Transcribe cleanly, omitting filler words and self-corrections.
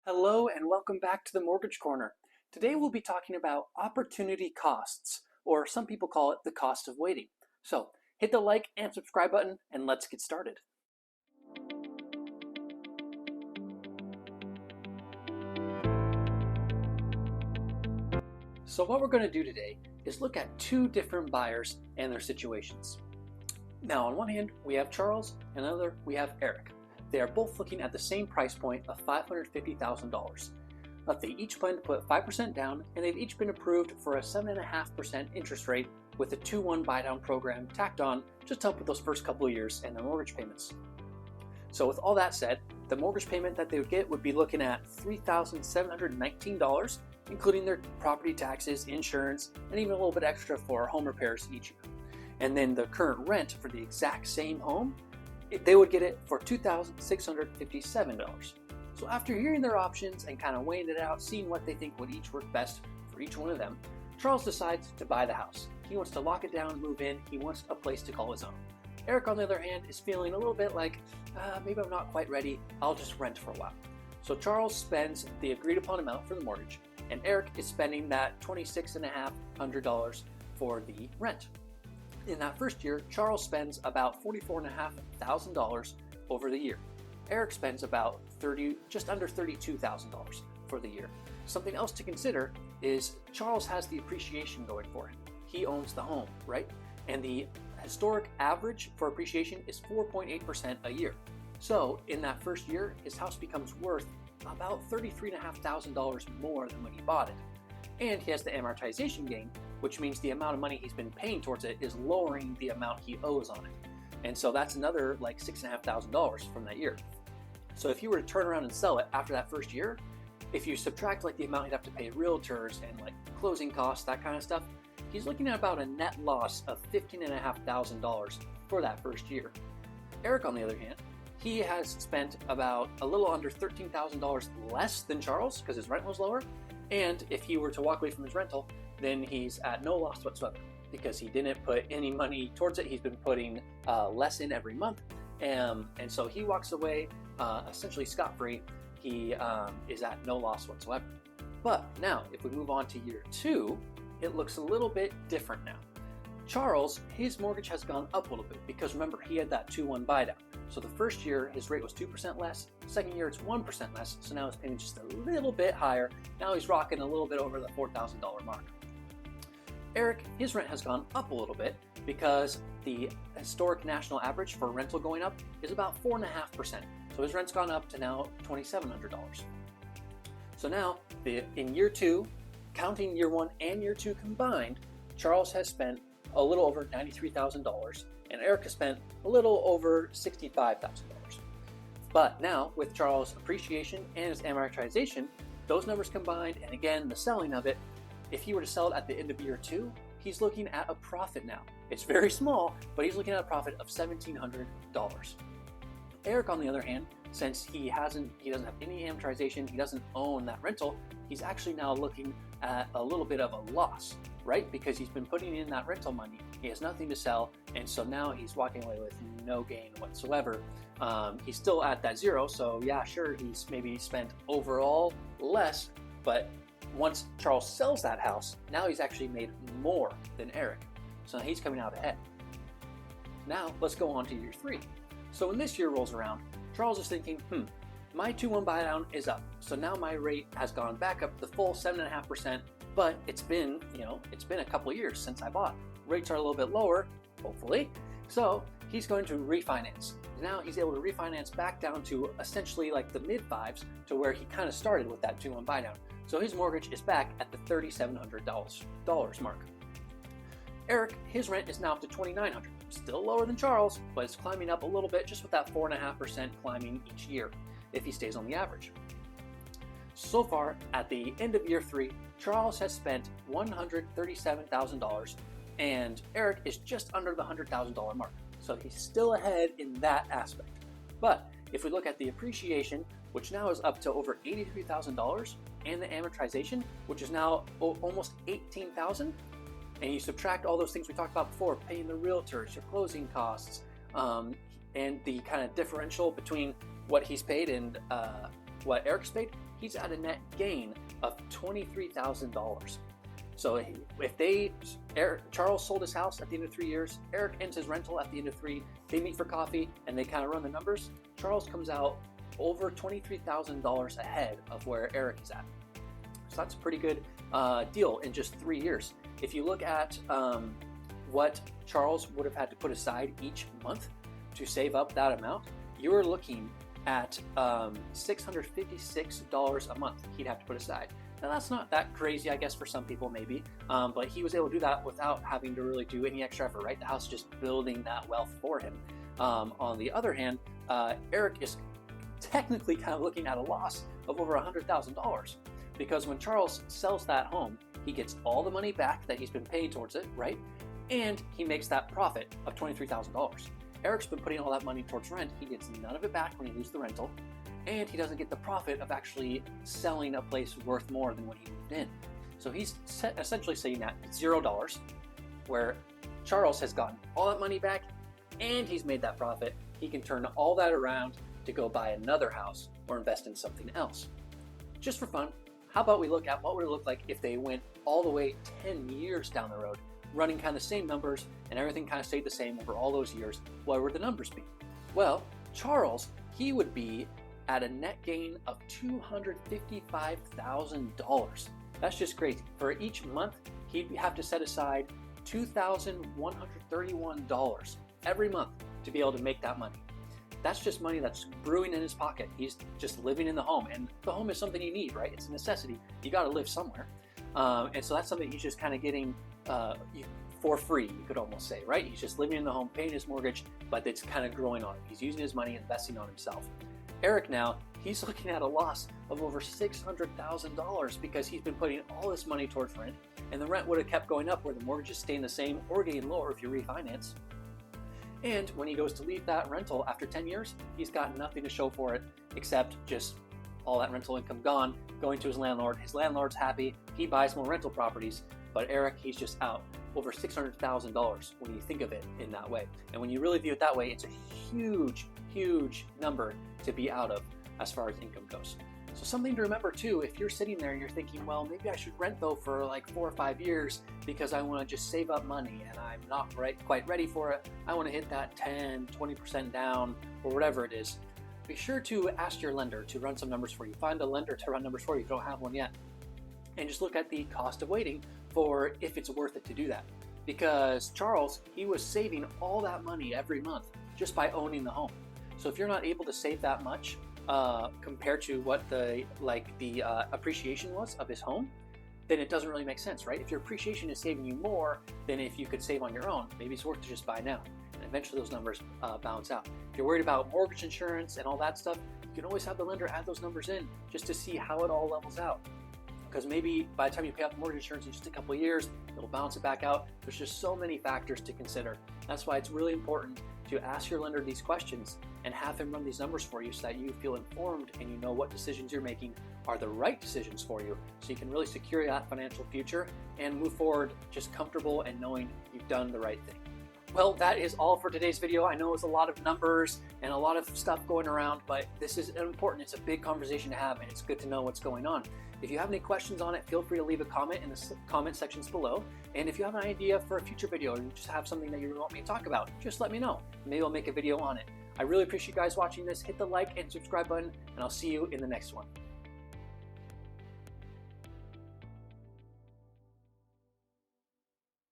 Hello and welcome back to the Mortgage Corner. Today we'll be talking about opportunity costs, or some people call it the cost of waiting. So hit the like and subscribe button and let's get started. So what we're going to do today is look at two different buyers and their situations. Now on one hand we have Charles and on the other we have Eric. They are both looking at the same price point of $550,000. But they each plan to put 5% down, and they've each been approved for a 7.5% interest rate with a 2-1 buy-down program tacked on just to help with those first couple of years and their mortgage payments. So with all that said, the mortgage payment that they would get would be looking at $3,719, including their property taxes, insurance, and even a little bit extra for home repairs each year. And then the current rent for the exact same home, they would get it for $2,657. So after hearing their options and kind of weighing it out, seeing what they think would each work best for each one of them, Charles decides to buy the house. He wants to lock it down, move in. He wants a place to call his own. Eric, on the other hand, is feeling a little bit like, maybe I'm not quite ready. I'll just rent for a while. So Charles spends the agreed upon amount for the mortgage, and Eric is spending that $26,500 for the rent. In that first year, Charles spends about $44,500 over the year. Eric spends about just under $32,000 for the year. Something else to consider is Charles has the appreciation going for him. He owns the home, right? And the historic average for appreciation is 4.8% a year. So in that first year, his house becomes worth about $33,500 more than when he bought it. And he has the amortization gain, which means the amount of money he's been paying towards it is lowering the amount he owes on it. And so that's another like $6,500 from that year. So if you were to turn around and sell it after that first year, if you subtract like the amount he'd have to pay realtors and like closing costs, that kind of stuff, he's looking at about a net loss of $15,500 for that first year. Eric, on the other hand, he has spent about a little under $13,000 less than Charles because his rent was lower. And if he were to walk away from his rental, then he's at no loss whatsoever because he didn't put any money towards it. He's been putting less in every month. And so he walks away essentially scot-free. He is at no loss whatsoever. But now, if we move on to year two, it looks a little bit different now. Charles, his mortgage has gone up a little bit because remember, he had that 2-1 buy down. So the first year, his rate was 2% less. Second year, it's 1% less. So now his payment just a little bit higher. Now he's rocking a little bit over the $4,000 mark. Eric, his rent has gone up a little bit because the historic national average for rental going up is about 4.5%. So his rent's gone up to now $2,700. So now, in year two, counting year one and year two combined, Charles has spent a little over $93,000 and Eric has spent a little over $65,000. But now, with Charles' appreciation and his amortization, those numbers combined, and again, the selling of it, if he were to sell it at the end of year two, he's looking at a profit now. It's very small, but he's looking at a profit of $1,700. Eric, on the other hand, since he doesn't have any amortization, he doesn't own that rental, he's actually now looking at a little bit of a loss, right? Because he's been putting in that rental money, he has nothing to sell, and so now he's walking away with no gain whatsoever. He's still at that zero, so yeah, sure, he's maybe spent overall less, but once Charles sells that house, now he's actually made more than Eric. So he's coming out ahead. Now let's go on to year three. So when this year rolls around, Charles is thinking, my 2-1 buy down is up. So now my rate has gone back up to the full 7.5%, but it's been a couple of years since I bought. Rates are a little bit lower, hopefully. So he's going to refinance. Now he's able to refinance back down to essentially like the mid fives to where he kind of started with that 2-1 buy down. So his mortgage is back at the $3,700 mark. Eric, his rent is now up to $2,900. Still lower than Charles, but it's climbing up a little bit just with that 4.5% climbing each year if he stays on the average. So far, at the end of year three, Charles has spent $137,000 and Eric is just under the $100,000 mark. So he's still ahead in that aspect. But if we look at the appreciation, which now is up to over $83,000, and the amortization, which is now almost $18,000, and you subtract all those things we talked about before, paying the realtors, your closing costs, and the kind of differential between what he's paid and what Eric's paid, he's at a net gain of $23,000. So if Charles sold his house at the end of 3 years, Eric ends his rental at the end of 3, they meet for coffee and they kind of run the numbers, Charles comes out over $23,000 ahead of where Eric is at. So that's a pretty good deal in just 3 years. If you look at what Charles would have had to put aside each month to save up that amount, you're looking at $656 a month he'd have to put aside. Now that's not that crazy, I guess, for some people maybe, but he was able to do that without having to really do any extra effort, right? The house is just building that wealth for him. On the other hand, Eric is technically kind of looking at a loss of over $100,000, because when Charles sells that home, he gets all the money back that he's been paying towards it, right? And he makes that profit of $23,000. Eric's been putting all that money towards rent. He gets none of it back when he loses the rental, and he doesn't get the profit of actually selling a place worth more than when he moved in. So he's essentially sitting at $0, where Charles has gotten all that money back and he's made that profit. He can turn all that around to go buy another house or invest in something else. Just for fun, how about we look at what would it look like if they went all the way 10 years down the road, running kind of the same numbers and everything kind of stayed the same over all those years? What would the numbers be? Well, Charles, he would be at a net gain of $255,000. That's just crazy. For each month, he'd have to set aside $2,131 every month to be able to make that money. That's just money that's brewing in his pocket. He's just living in the home, and the home is something you need, right? It's a necessity. You got to live somewhere. And so that's something he's just kind of getting for free, you could almost say, right? He's just living in the home, paying his mortgage, but it's kind of growing on him. He's using his money, investing on himself. Eric now, he's looking at a loss of over $600,000 because he's been putting all this money towards rent, and the rent would have kept going up where the mortgage is staying the same or getting lower if you refinance. And when he goes to leave that rental after 10 years, he's got nothing to show for it except just all that rental income gone, going to his landlord. His landlord's happy, he buys more rental properties, but Eric, he's just out over $600,000 when you think of it in that way. And when you really view it that way, it's a huge, huge number to be out of as far as income goes. So something to remember too, if you're sitting there and you're thinking, well, maybe I should rent though for like 4 or 5 years because I want to just save up money and I'm not quite ready for it. I want to hit that 10, 20% down or whatever it is. Be sure to ask your lender to run some numbers for you. Find a lender to run numbers for you if you don't have one yet. And just look at the cost of waiting for if it's worth it to do that. Because Charles, he was saving all that money every month just by owning the home. So if you're not able to save that much compared to what the appreciation was of his home, then it doesn't really make sense, right? If your appreciation is saving you more than if you could save on your own, maybe it's worth to just buy now. And eventually those numbers balance out. If you're worried about mortgage insurance and all that stuff, you can always have the lender add those numbers in just to see how it all levels out. Because maybe by the time you pay off the mortgage insurance in just a couple of years, it'll balance it back out. There's just so many factors to consider. That's why it's really important to ask your lender these questions and have him run these numbers for you so that you feel informed and you know what decisions you're making are the right decisions for you, so you can really secure that financial future and move forward just comfortable and knowing you've done the right thing. Well, that is all for today's video. I know it's a lot of numbers and a lot of stuff going around, but this is important. It's a big conversation to have, and it's good to know what's going on. If you have any questions on it, feel free to leave a comment in the comment sections below. And if you have an idea for a future video or you just have something that you want me to talk about, just let me know. Maybe I'll make a video on it. I really appreciate you guys watching this. Hit the like and subscribe button, and I'll see you in the next one.